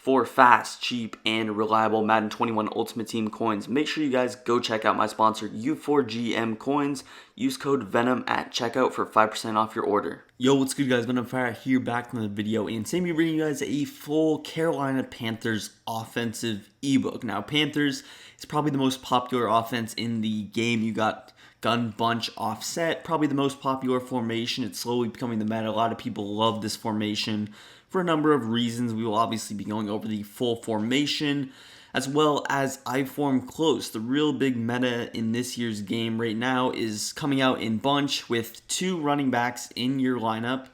For fast, cheap, and reliable Madden 21 Ultimate Team coins, make sure you guys go check out my sponsor U4GM Coins. Use code VENOM at checkout for 5% off your order. Yo, what's good guys? Venom Fire here, back from the video, and today I'm bringing you guys a full Carolina Panthers offensive ebook. Now, Panthers is probably the most popular offense in the game. You got gun bunch offset, probably the most popular formation. It's slowly becoming the meta. A lot of people love this formation for a number of reasons. We will obviously be going over the full formation as well as I form close. The real big meta in this year's game right now is coming out in bunch with 2 running backs in your lineup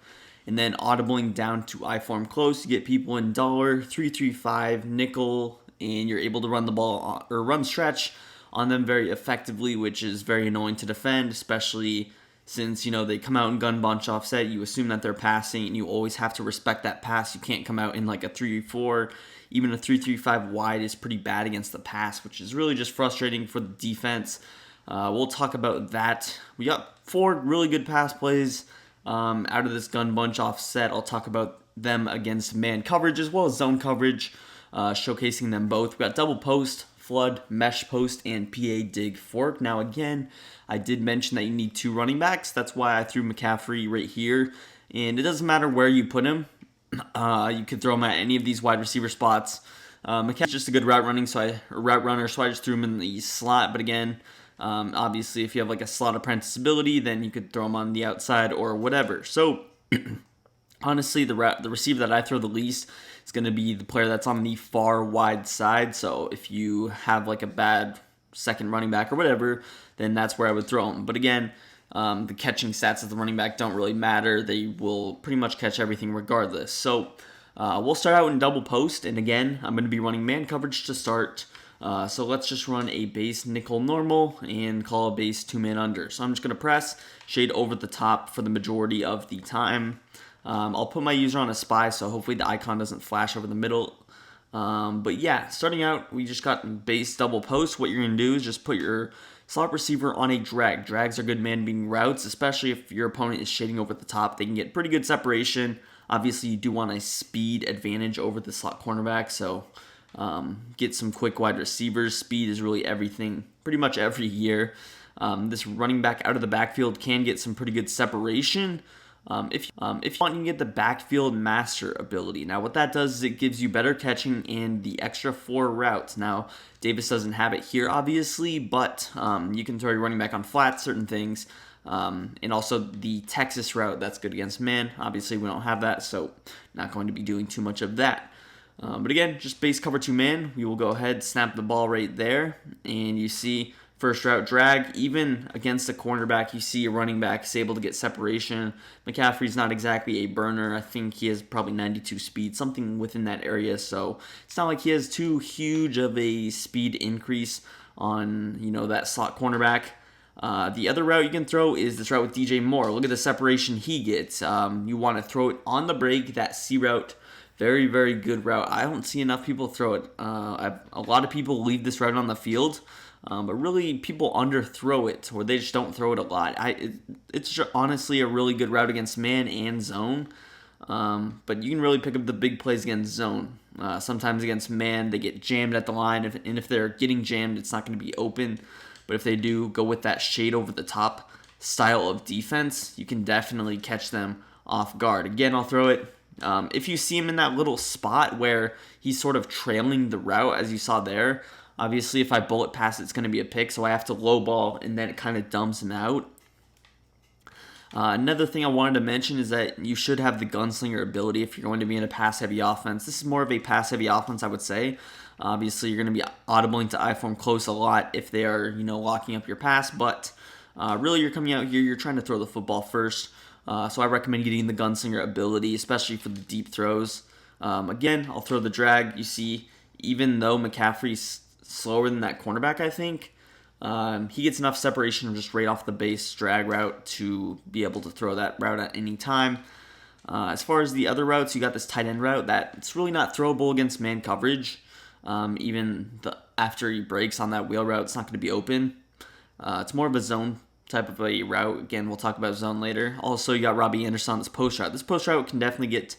and then audibling down to I form close. You get people in dollar, 335, nickel, and you're able to run the ball or run stretch on them very effectively, which is very annoying to defend, especially since, they come out in gun bunch offset. You assume that they're passing, and you always have to respect that pass. You can't come out in like a 3-4. Even a 3-3-5 wide is pretty bad against the pass, which is really just frustrating for the defense. We'll talk about that. We got 4 really good pass plays out of this gun bunch offset. I'll talk about them against man coverage as well as zone coverage, showcasing them both. We got double post, flood, mesh post, and PA dig fork. Now again, I did mention that you need 2 running backs. That's why I threw McCaffrey right here. And it doesn't matter where you put him. You could throw him at any of these wide receiver spots. McCaffrey's just a good route runner, so I just threw him in the slot. But again, obviously if you have like a slot apprentice ability, then you could throw him on the outside or whatever. So honestly, the receiver that I throw the least is going to be the player that's on the far wide side. So if you have like a bad second running back or whatever, then that's where I would throw him. But again, the catching stats of the running back don't really matter. They will pretty much catch everything regardless. So we'll start out in double post. And again, I'm going to be running man coverage to start. So let's just run a base nickel normal and call a base 2-man under. So I'm just going to press shade over the top for the majority of the time. I'll put my user on a spy, so hopefully the icon doesn't flash over the middle. But yeah, starting out, we just got base double post. What you're going to do is just put your slot receiver on a drag. Drags are good man-beating routes, especially if your opponent is shading over the top. They can get pretty good separation. Obviously, you do want a speed advantage over the slot cornerback, so get some quick wide receivers. Speed is really everything, pretty much every year. This running back out of the backfield can get some pretty good separation. If you want, you can get the backfield master ability. Now, what that does is it gives you better catching and the extra 4 routes. Now, Davis doesn't have it here, obviously, but you can throw your running back on flat, certain things. And also the Texas route, that's good against man. Obviously, we don't have that, so not going to be doing too much of that. But again, just base cover 2-man. We will go ahead, snap the ball right there, and you see first route drag. Even against a cornerback, you see a running back is able to get separation. McCaffrey's not exactly a burner. I think he has probably 92 speed, something within that area. So it's not like he has too huge of a speed increase on, that slot cornerback. The other route you can throw is this route with DJ Moore. Look at the separation he gets. You want to throw it on the break, that C route. Very, very good route. I don't see enough people throw it. A lot of people leave this route on the field. But really, people underthrow it, or they just don't throw it a lot. It's honestly a really good route against man and zone. But you can really pick up the big plays against zone. Sometimes against man, they get jammed at the line. And if they're getting jammed, it's not going to be open. But if they do go with that shade over the top style of defense, you can definitely catch them off guard. Again, I'll throw it. If you see him in that little spot where he's sort of trailing the route, as you saw there, obviously if I bullet pass it's going to be a pick, so I have to low ball, and then it kind of dumps him out. Another thing I wanted to mention is that you should have the gunslinger ability if you're going to be in a pass-heavy offense. This is more of a pass-heavy offense, I would say. Obviously, you're going to be audibling to I form close a lot if they are, locking up your pass, but really you're coming out here, you're trying to throw the football first. So I recommend getting the gunslinger ability, especially for the deep throws. Again, I'll throw the drag. You see, even though McCaffrey's slower than that cornerback, I think, he gets enough separation just right off the base drag route to be able to throw that route at any time. As far as the other routes, you got this tight end route that it's really not throwable against man coverage. Even after he breaks on that wheel route, it's not going to be open. It's more of a zone type of a route. Again, we'll talk about zone later. Also, you got Robbie Anderson on this post route. This post route can definitely get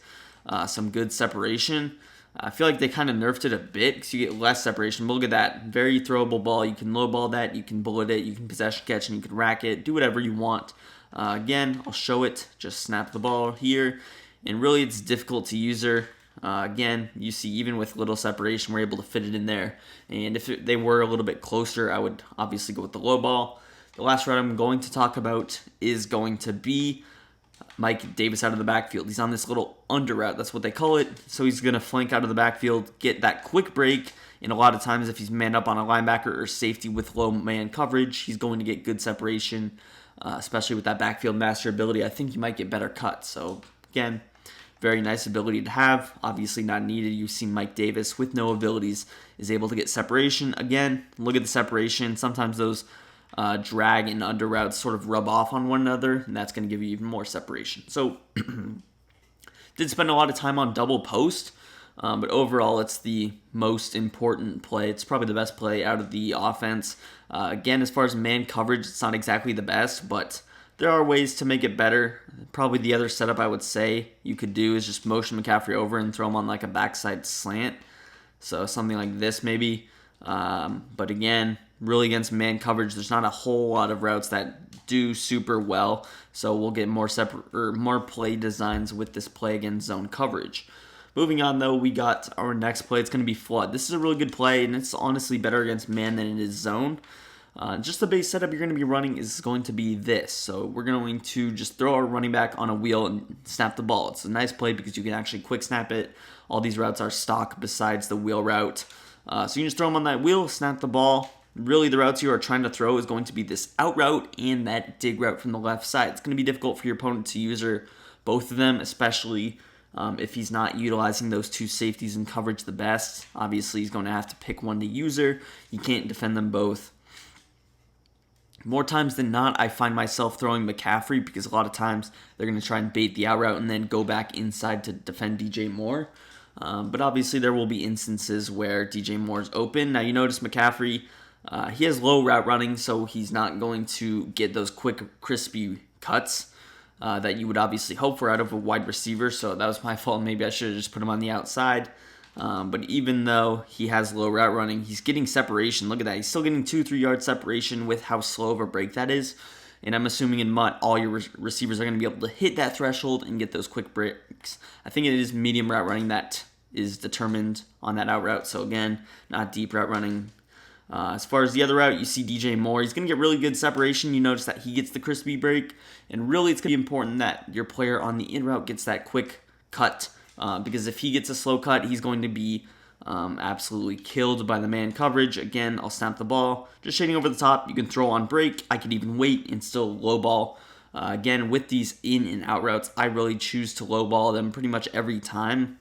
some good separation. I feel like they kind of nerfed it a bit because you get less separation. But look at that. Very throwable ball. You can low ball that. You can bullet it. You can possession catch, and you can rack it. Do whatever you want. Again, I'll show it. Just snap the ball here. And really, it's difficult to user. Again, you see even with little separation, we're able to fit it in there. And if they were a little bit closer, I would obviously go with the low ball. The last route I'm going to talk about is going to be Mike Davis out of the backfield. He's on this little under route. That's what they call it. So he's going to flank out of the backfield, get that quick break. And a lot of times if he's manned up on a linebacker or safety with low man coverage, he's going to get good separation, especially with that backfield master ability. I think he might get better cuts. So again, very nice ability to have. Obviously not needed. You've seen Mike Davis with no abilities is able to get separation. Again, look at the separation. Sometimes those drag and under routes sort of rub off on one another, and that's going to give you even more separation. So, did spend a lot of time on double post, but overall, it's the most important play. It's probably the best play out of the offense. Again, as far as man coverage, it's not exactly the best, but there are ways to make it better. Probably the other setup I would say you could do is just motion McCaffrey over and throw him on like a backside slant. So something like this maybe. But again, really against man coverage, there's not a whole lot of routes that do super well. So we'll get more more play designs with this play against zone coverage. Moving on though, we got our next play. It's going to be flood. This is a really good play, and it's honestly better against man than it is zone. Just the base setup you're going to be running is going to be this. So we're going to just throw our running back on a wheel and snap the ball. It's a nice play because you can actually quick snap it. All these routes are stock besides the wheel route. So you can just throw them on that wheel, snap the ball. Really, the routes you are trying to throw is going to be this out route and that dig route from the left side. It's going to be difficult for your opponent to user both of them, especially if he's not utilizing those two safeties in coverage the best. Obviously, he's going to have to pick one to user. You can't defend them both. More times than not, I find myself throwing McCaffrey because a lot of times they're going to try and bait the out route and then go back inside to defend DJ Moore. But obviously, there will be instances where DJ Moore is open. Now, you notice McCaffrey, he has low route running, so he's not going to get those quick, crispy cuts that you would obviously hope for out of a wide receiver. So that was my fault. Maybe I should have just put him on the outside. But even though he has low route running, he's getting separation. Look at that. He's still getting 2-3 yard separation with how slow of a break that is. And I'm assuming in MUT, all your receivers are going to be able to hit that threshold and get those quick breaks. I think it is medium route running that is determined on that out route. So again, not deep route running. As far as the other route, you see DJ Moore. He's going to get really good separation. You notice that he gets the crispy break. And really, it's going to be important that your player on the in route gets that quick cut. Because if he gets a slow cut, he's going to be absolutely killed by the man coverage. Again, I'll snap the ball. Just shading over the top. You can throw on break. I could even wait and still low ball. Again, with these in and out routes, I really choose to low ball them pretty much every time.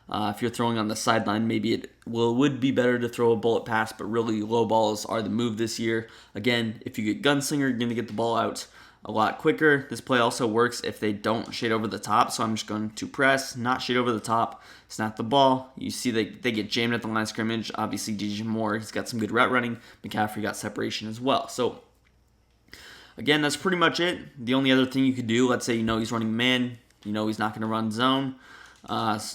If you're throwing on the sideline, maybe it would be better to throw a bullet pass, but really low balls are the move this year. Again, if you get gunslinger, you're going to get the ball out a lot quicker. This play also works if they don't shade over the top, so I'm just going to press, not shade over the top, snap the ball. You see they get jammed at the line of scrimmage. Obviously, DJ Moore, he's got some good route running. McCaffrey got separation as well. So, again, that's pretty much it. The only other thing you could do, let's say he's running man, he's not going to run zone.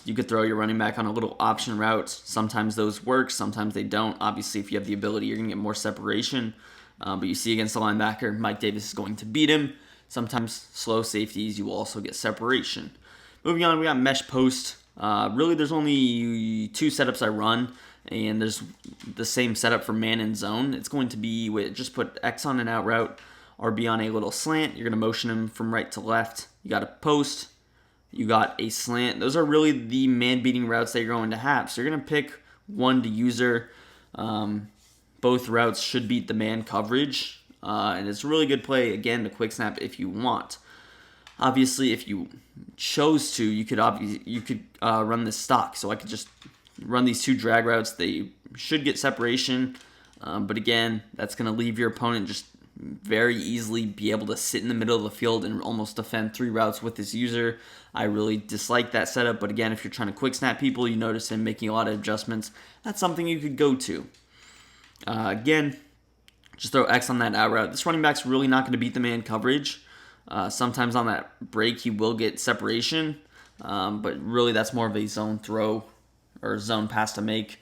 You could throw your running back on a little option route. Sometimes those work, sometimes they don't. Obviously, if you have the ability, you're going to get more separation. But you see against the linebacker, Mike Davis is going to beat him. Sometimes slow safeties, you will also get separation. Moving on, we got mesh post. Really, there's only two setups I run, and there's the same setup for man and zone. It's going to be just put X on an out route, RB on a little slant. You're going to motion him from right to left. You got a post. You got a slant. Those are really the man-beating routes that you're going to have. So you're going to pick one to user. Both routes should beat the man coverage. And it's a really good play, again, to quick snap if you want. Obviously, if you chose to, you could run this stock. So I could just run these two drag routes. They should get separation. But again, that's going to leave your opponent just very easily be able to sit in the middle of the field and almost defend three routes with his user. I really dislike that setup, but again, if you're trying to quick snap people, you notice him making a lot of adjustments. That's something you could go to. Again, just throw X on that out route. This running back's really not going to beat the man coverage. Sometimes on that break, he will get separation, but really that's more of a zone throw or zone pass to make.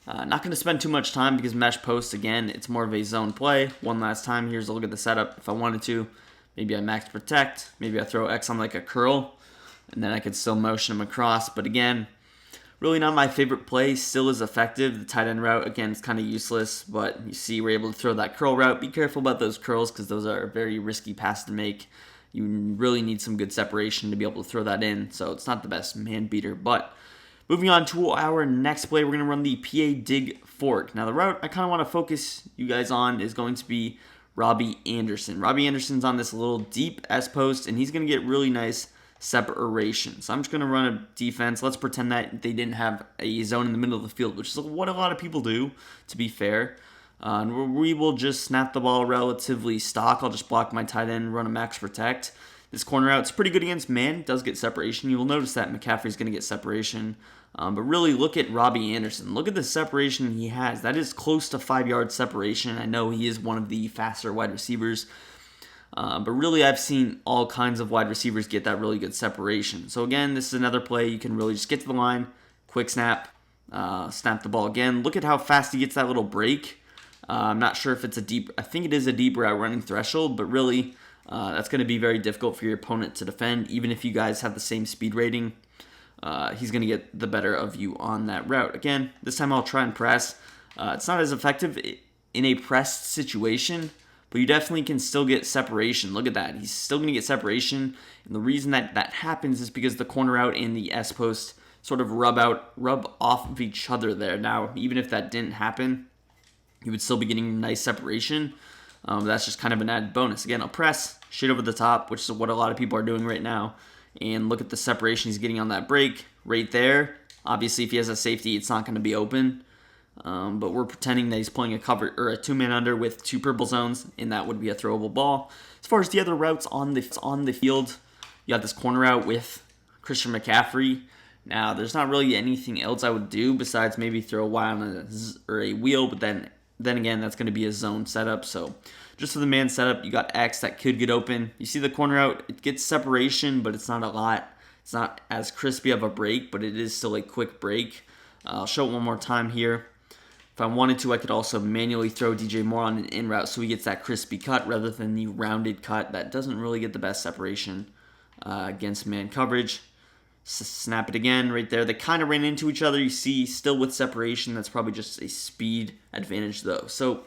Not going to spend too much time because mesh post, again, it's more of a zone play. One last time, here's a look at the setup. If I wanted to, maybe I max protect. Maybe I throw X on like a curl, and then I could still motion him across. But again, really not my favorite play. Still is effective. The tight end route, again, is kind of useless. But you see we're able to throw that curl route. Be careful about those curls because those are very risky passes to make. You really need some good separation to be able to throw that in. So it's not the best man beater. But moving on to our next play, we're going to run the PA dig fork. Now the route I kind of want to focus you guys on is going to be Robbie Anderson. Robbie Anderson's on this little deep S post, and he's going to get really nice separation. So I'm just going to run a defense. Let's pretend that they didn't have a zone in the middle of the field, which is what a lot of people do, to be fair. We will just snap the ball relatively stock. I'll just block my tight end, run a max protect. This corner out's pretty good against man. It does get separation. You will notice that McCaffrey's going to get separation. But really, look at Robbie Anderson. Look at the separation he has. That is close to 5 yard separation. I know he is one of the faster wide receivers. But really, I've seen all kinds of wide receivers get that really good separation. So again, this is another play. You can really just get to the line, quick snap, snap the ball again. Look at how fast he gets that little break. I'm not sure if it's a deep, I think it is a deep route running threshold, but really, that's going to be very difficult for your opponent to defend. Even if you guys have the same speed rating, he's going to get the better of you on that route. Again, this time I'll try and press. It's not as effective in a pressed situation, but you definitely can still get separation. Look at that. He's still going to get separation. And the reason that happens is because the corner out and the S post sort of rub off of each other there. Now, even if that didn't happen, you would still be getting nice separation. That's just kind of an added bonus. Again, I'll press, shit over the top, which is what a lot of people are doing right now. And look at the separation he's getting on that break right there. Obviously, if he has a safety, it's not going to be open. But we're pretending that he's playing a cover or a two-man under with two purple zones, and that would be a throwable ball. As far as the other routes on the field, you got this corner out with Christian McCaffrey. Now, there's not really anything else I would do besides maybe throw a Y on a wheel, but then again, that's going to be a zone setup. So just for the man setup, you got X that could get open. You see the corner out, it gets separation, but it's not a lot. It's not as crispy of a break, but it is still a quick break. I'll show it one more time here. If I wanted to, I could also manually throw DJ Moore on an in route so he gets that crispy cut rather than the rounded cut that doesn't really get the best separation against man coverage. Snap it again right there. They kind of ran into each other. You see, still with separation. That's probably just a speed advantage, though. So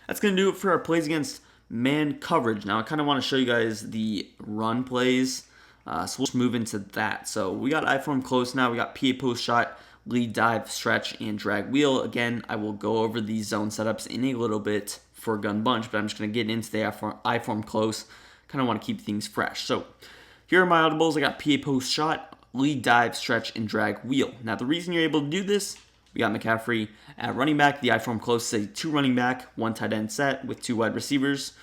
that's going to do it for our plays against man coverage. Now, I kind of want to show you guys the run plays. So we'll just move into that. So we got I form close now. We got PA post shot, lead dive, stretch, and drag wheel. Again, I will go over these zone setups in a little bit for gun bunch, but I'm just going to get into the I form close. Kind of want to keep things fresh. So here are my audibles. I got PA post shot, lead dive, stretch, and drag wheel. Now, the reason you're able to do this, we got McCaffrey at running back. The I form close is a 2 running back, 1 tight end set with 2 wide receivers.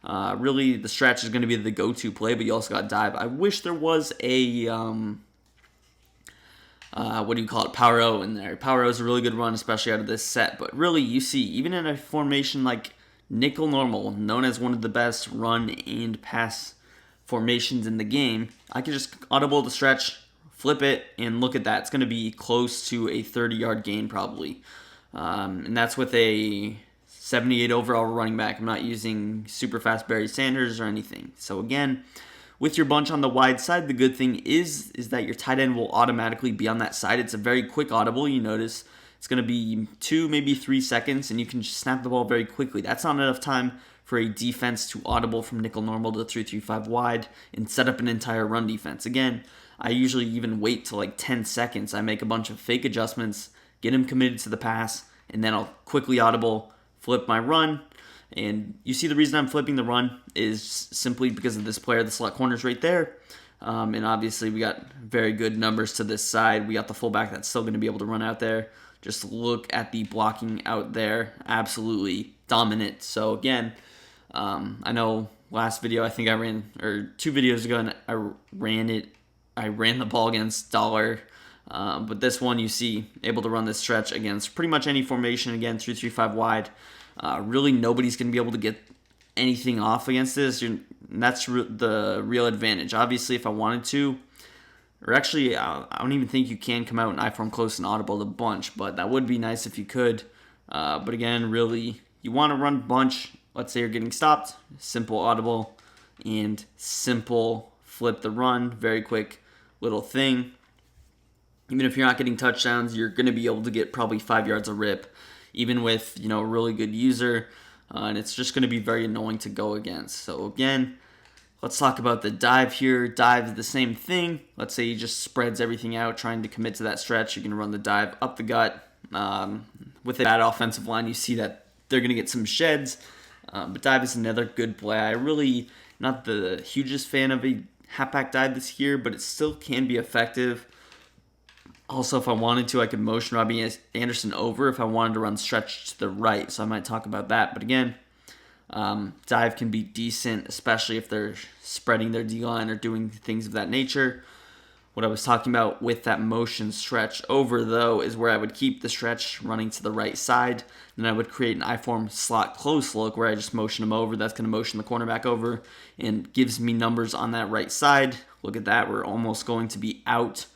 Really, the stretch is going to be the go-to play, but you also got dive. I wish there was a, Power O in there. Power O is a really good run, especially out of this set. But really, you see, even in a formation like nickel normal, known as one of the best run and pass formations in the game, I can just audible the stretch, flip it, and look at that. It's going to be close to a 30-yard gain probably. And that's with a 78 overall running back. I'm not using super fast Barry Sanders or anything. So again, with your bunch on the wide side, the good thing is that your tight end will automatically be on that side. It's a very quick audible. You notice it's going to be 2, maybe 3 seconds, and you can just snap the ball very quickly. That's not enough time for a defense to audible from nickel normal to 3-3-5 wide and set up an entire run defense. Again, I usually even wait till like 10 seconds. I make a bunch of fake adjustments, get him committed to the pass, and then I'll quickly audible, flip my run. And you see the reason I'm flipping the run is simply because of this player, the slot corners right there. And obviously we got very good numbers to this side. We got the fullback that's still going to be able to run out there. Just look at the blocking out there. Absolutely dominant. So again, I know last video, I think I ran, or 2 videos ago, and I ran the ball against Dollar. But this one, you see, able to run this stretch against pretty much any formation. Again, 3-3-5 wide. Really, nobody's going to be able to get anything off against this. That's the real advantage. Obviously, if I wanted to, Or actually, I don't even think you can come out in I-form close and audible a bunch, but that would be nice if you could. But again, really, you want to run bunch. Let's say you're getting stopped, simple audible, and simple flip the run, very quick little thing. Even if you're not getting touchdowns, you're going to be able to get probably 5 yards a rip, even with a really good user, and it's just going to be very annoying to go against. So again, let's talk about the dive here. Dive is the same thing. Let's say he just spreads everything out, trying to commit to that stretch. You can run the dive up the gut. With a bad offensive line, you see that they're going to get some sheds. But dive is another good play. I really not the hugest fan of a halfback dive this year, but it still can be effective. Also, if I wanted to, I could motion Robbie Anderson over if I wanted to run stretch to the right. So I might talk about that. But again, dive can be decent, especially if they're spreading their D-line or doing things of that nature. What I was talking about with that motion stretch over, though, is where I would keep the stretch running to the right side. Then I would create an I-form slot close look where I just motion him over. That's going to motion the cornerback over and gives me numbers on that right side. Look at that. We're almost going to be out.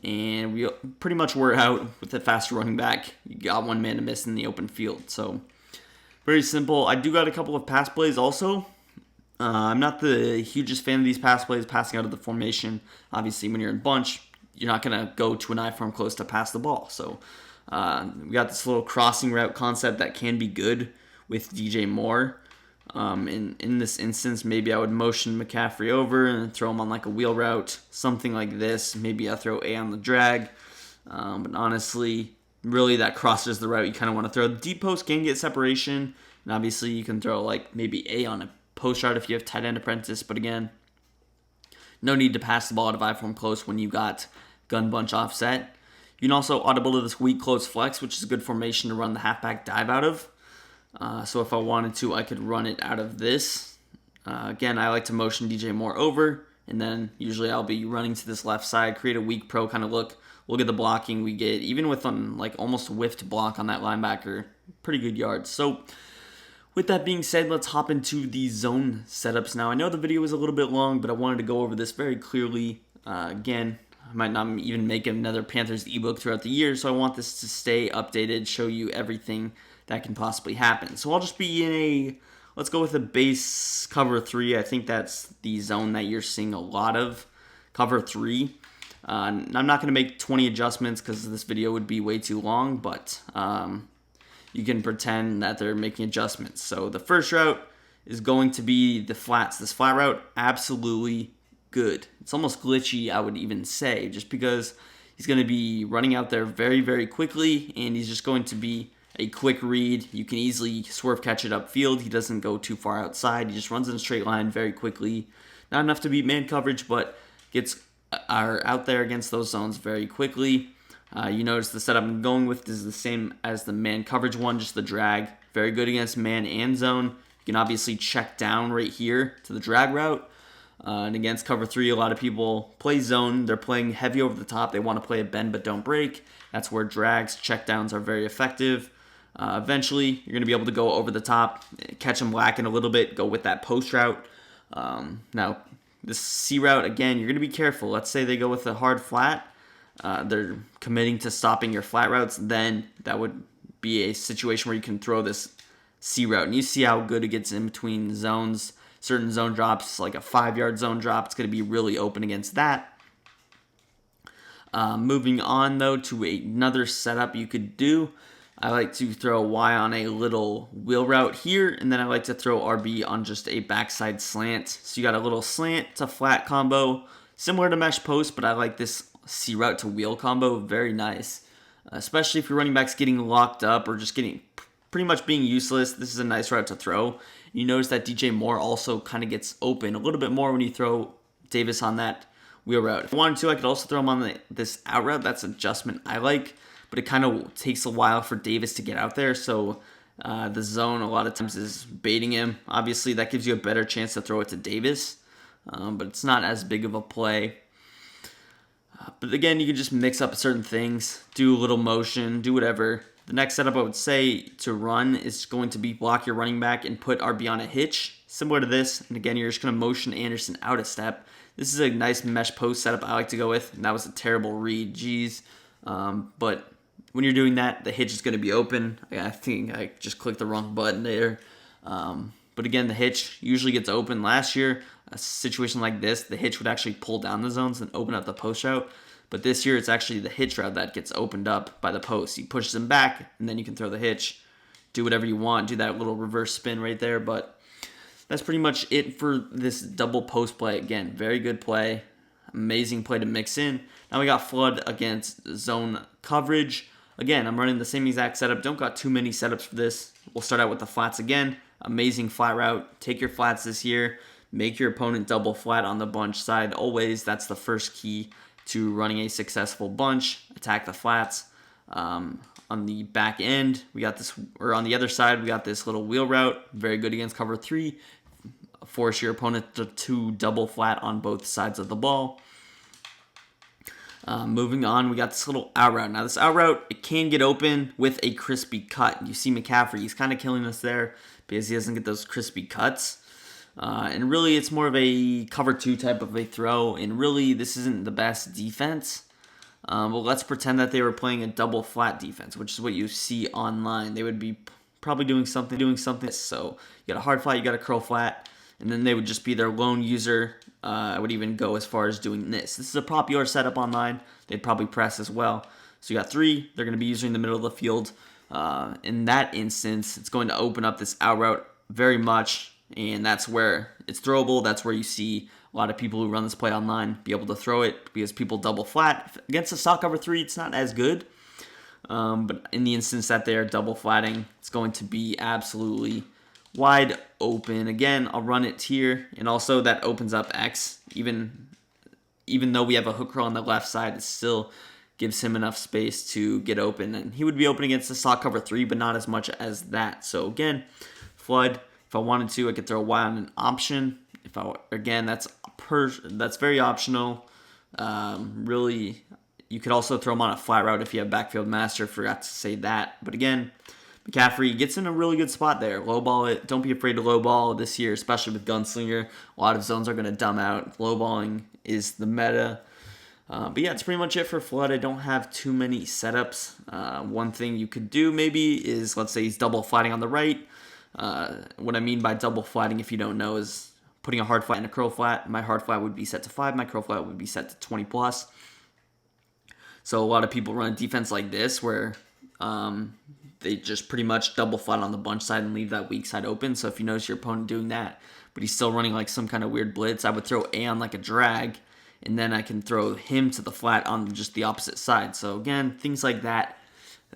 And we pretty much were out with a faster running back. You got one man to miss in the open field. So very simple. I do got a couple of pass plays also. I'm not the hugest fan of these pass plays, passing out of the formation. Obviously, when you're in bunch, you're not going to go to an I-form close to pass the ball. So we got this little crossing route concept that can be good with DJ Moore. In this instance, maybe I would motion McCaffrey over and throw him on like a wheel route, something like this. Maybe I throw A on the drag. But honestly, really that crosses the route you kind of want to throw. The deep post can get separation, and obviously you can throw like maybe A on a post route if you have tight end apprentice. But again, no need to pass the ball out of I-form close when you got gun bunch offset. You can also audible to this weak close flex, which is a good formation to run the halfback dive out of. So if I wanted to, I could run it out of this. Again, I like to motion DJ Moore over, and then usually I'll be running to this left side, create a weak pro kind of look. Look at the blocking we get, even with like almost whiffed block on that linebacker, pretty good yards. So with that being said, let's hop into the zone setups now. I know the video was a little bit long, but I wanted to go over this very clearly. Again, I might not even make another Panthers ebook throughout the year, so I want this to stay updated, show you everything that can possibly happen. So I'll just be in let's go with a base cover 3. I think that's the zone that you're seeing a lot of, cover 3. I'm not going to make 20 adjustments because this video would be way too long, but you can pretend that they're making adjustments. So the first route is going to be the flats. This flat route, absolutely good. It's almost glitchy, I would even say, just because he's going to be running out there very, very quickly, and he's just going to be a quick read. You can easily swerve catch it upfield. He doesn't go too far outside. He just runs in a straight line very quickly. Not enough to beat man coverage, but gets out there against those zones very quickly. You notice the setup I'm going with is the same as the man coverage one, just the drag. Very good against man and zone. You can obviously check down right here to the drag route. And against cover 3, a lot of people play zone. They're playing heavy over the top. They want to play a bend but don't break. That's where drags, checkdowns are very effective. Eventually, you're going to be able to go over the top, catch them lacking a little bit, go with that post route. Now, this C route, again, you're going to be careful. Let's say they go with a hard flat. They're committing to stopping your flat routes. Then that would be a situation where you can throw this C route. And you see how good it gets in between zones. Certain zone drops, like a 5-yard zone drop, it's going to be really open against that. Moving on, though, to another setup you could do. I like to throw Y on a little wheel route here, and then I like to throw RB on just a backside slant. So you got a little slant to flat combo, similar to mesh post, but I like this C route to wheel combo, very nice. Especially if your running back's getting locked up or just getting pretty much being useless, this is a nice route to throw. You notice that DJ Moore also kind of gets open a little bit more when you throw Davis on that wheel route. If I wanted to, I could also throw him on this out route. That's an adjustment I like, but it kind of takes a while for Davis to get out there, so the zone a lot of times is baiting him. Obviously, that gives you a better chance to throw it to Davis, but it's not as big of a play. But again, you can just mix up certain things, do a little motion, do whatever. The next setup I would say to run is going to be block your running back and put RB on a hitch, similar to this. And again, you're just going to motion Anderson out a step. This is a nice mesh post setup I like to go with, and that was a terrible read, geez. But when you're doing that, the hitch is going to be open. I think I just clicked the wrong button there. But again, the hitch usually gets open. Last year, a situation like this, the hitch would actually pull down the zones and open up the post route. But this year, it's actually the hitch route that gets opened up by the post. He pushes them back, and then you can throw the hitch. Do whatever you want. Do that little reverse spin right there. But that's pretty much it for this double post play. Again, very good play. Amazing play to mix in. Now we got flood against zone coverage. Again, I'm running the same exact setup. Don't got too many setups for this. We'll start out with the flats again. Amazing flat route. Take your flats this year. Make your opponent double flat on the bunch side. Always, that's the first key to running a successful bunch. Attack the flats. On the back end, we got this, or on the other side, we got this little wheel route. Very good against cover 3. Force your opponent to double flat on both sides of the ball. Moving on, we got this little out route. Now, this out route, it can get open with a crispy cut. You see McCaffrey, he's kind of killing us there because he doesn't get those crispy cuts. And really, it's more of a cover 2 type of a throw. And really, this isn't the best defense. Well, let's pretend that they were playing a double flat defense, which is what you see online. They would be probably doing something. So you got a hard flat, you got a curl flat, and then they would just be their lone user. I would even go as far as doing this. This is a popular setup online. They'd probably press as well. So you got 3. They're going to be using the middle of the field. In that instance, it's going to open up this out route very much, and that's where it's throwable. That's where you see a lot of people who run this play online be able to throw it because people double flat. Against a stock cover 3, it's not as good. But in the instance that they are double flatting, it's going to be absolutely wide open. Again, I'll run it here, and also that opens up X. Even though we have a hook curl on the left side, it still gives him enough space to get open. And he would be open against the stock cover 3, but not as much as that. So again, flood. If I wanted to, I could throw Y on an option. Again, that's very optional. Really, you could also throw him on a flat route if you have backfield master. Forgot to say that. But again, McCaffrey gets in a really good spot there. Lowball it. Don't be afraid to lowball this year, especially with Gunslinger. A lot of zones are going to dumb out. Lowballing is the meta. But yeah, it's pretty much it for flood. I don't have too many setups. One thing you could do maybe is, let's say he's double flatting on the right. What I mean by double flatting, if you don't know, is putting a hard flat and a curl flat. My hard flat would be set to 5. My curl flat would be set to 20 plus. So a lot of people run a defense like this where they just pretty much double flat on the bunch side and leave that weak side open. So if you notice your opponent doing that, but he's still running like some kind of weird blitz, I would throw A on like a drag, and then I can throw him to the flat on just the opposite side. So again, things like that.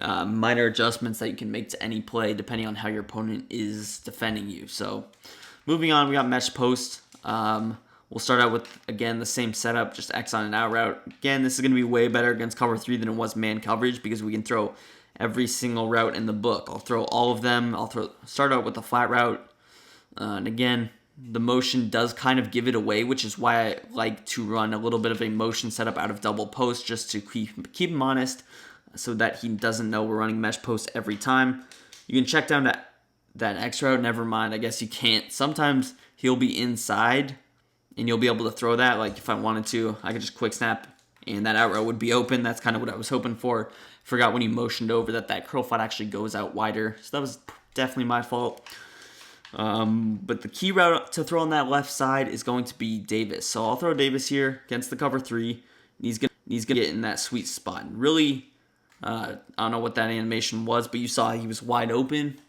Minor adjustments that you can make to any play depending on how your opponent is defending you. So moving on, we got mesh post. We'll start out with, again, the same setup, just X on an out route. Again, this is going to be way better against cover 3 than it was man coverage because we can throw every single route in the book. I'll throw all of them. Start out with the flat route. And again, the motion does kind of give it away, which is why I like to run a little bit of a motion setup out of double post just to keep him honest, so that he doesn't know we're running mesh post every time. You can check down that X route. Never mind, I guess you can't. Sometimes he'll be inside, and you'll be able to throw that. Like if I wanted to, I could just quick snap, and that out route would be open. That's kind of what I was hoping for. Forgot when he motioned over that curl flat actually goes out wider. So that was definitely my fault. But the key route to throw on that left side is going to be Davis. So I'll throw Davis here against the cover 3. And he's gonna get in that sweet spot. And really, I don't know what that animation was, but you saw he was wide open.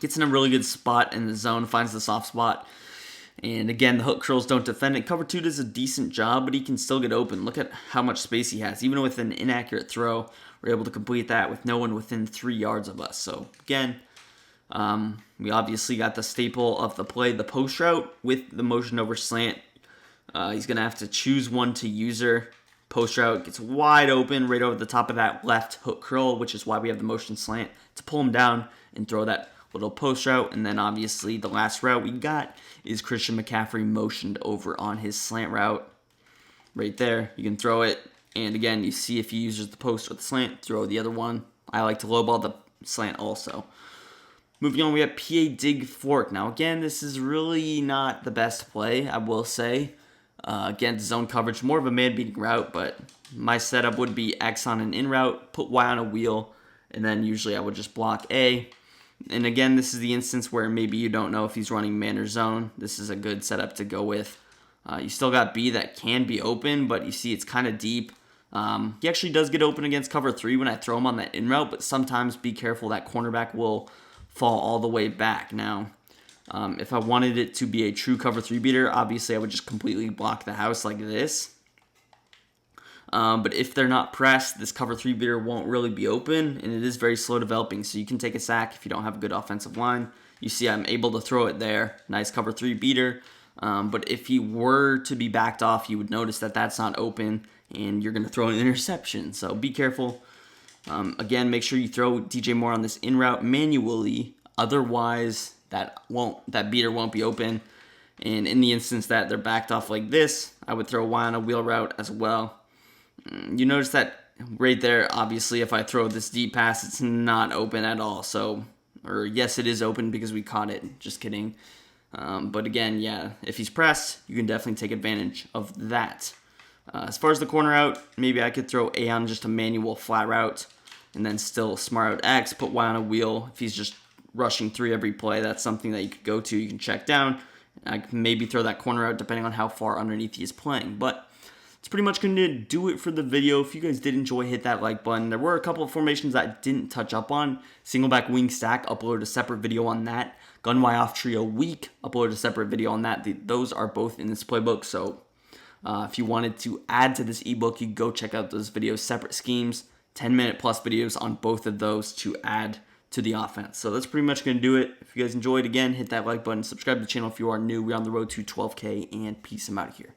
Gets in a really good spot in the zone, finds the soft spot. And again, the hook curls don't defend it. Cover 2 does a decent job, but he can still get open. Look at how much space he has. Even with an inaccurate throw, we're able to complete that with no one within 3 yards of us. So again, we obviously got the staple of the play, the post route with the motion over slant. He's going to have to choose one to user. Post route gets wide open right over the top of that left hook curl, which is why we have the motion slant to pull him down and throw that little post route. And then obviously the last route we got is Christian McCaffrey motioned over on his slant route right there. You can throw it, and again, you see if he uses the post or the slant, throw the other one. I like to lowball the slant also. Moving on, we have PA dig fork. Now again, this is really not the best play, I will say. against zone coverage. More of a man-beating route, but my setup would be X on an in route, put Y on a wheel, and then usually I would just block A. And again, this is the instance where maybe you don't know if he's running man or zone. This is a good setup to go with. You still got B that can be open, but you see it's kind of deep. He actually does get open against cover 3 when I throw him on that in route, but sometimes be careful, that cornerback will fall all the way back. Now, if I wanted it to be a true cover 3 beater, obviously I would just completely block the house like this. But if they're not pressed, this cover 3 beater won't really be open, and it is very slow developing, so you can take a sack if you don't have a good offensive line. You see I'm able to throw it there. Nice cover 3 beater. But if he were to be backed off, you would notice that that's not open, and you're going to throw an interception. So be careful. Again, make sure you throw DJ Moore on this in route manually. Otherwise, that beater won't be open. And in the instance that they're backed off like this, I would throw Y on a wheel route as well. You notice that right there, obviously, if I throw this deep pass, it's not open at all. So, or yes, it is open because we caught it. Just kidding. But again, yeah, if he's pressed, you can definitely take advantage of that. As far as the corner out, maybe I could throw A on just a manual flat route and then still smart out X, put Y on a wheel. If he's just rushing 3 every play, that's something that you could go to. You can check down. I can maybe throw that corner out depending on how far underneath he is playing. But it's pretty much going to do it for the video. If you guys did enjoy, hit that like button. There were a couple of formations that I didn't touch up on. Single back wing stack, uploaded a separate video on that. Gun Y off trio weak, uploaded a separate video on that. Those are both in this playbook. So if you wanted to add to this ebook, you can go check out those videos, separate schemes, 10-minute plus videos on both of those to add to the offense. So that's pretty much going to do it. If you guys enjoyed, again, hit that like button, subscribe to the channel if you are new. We're on the road to 12K, and peace. I'm out of here.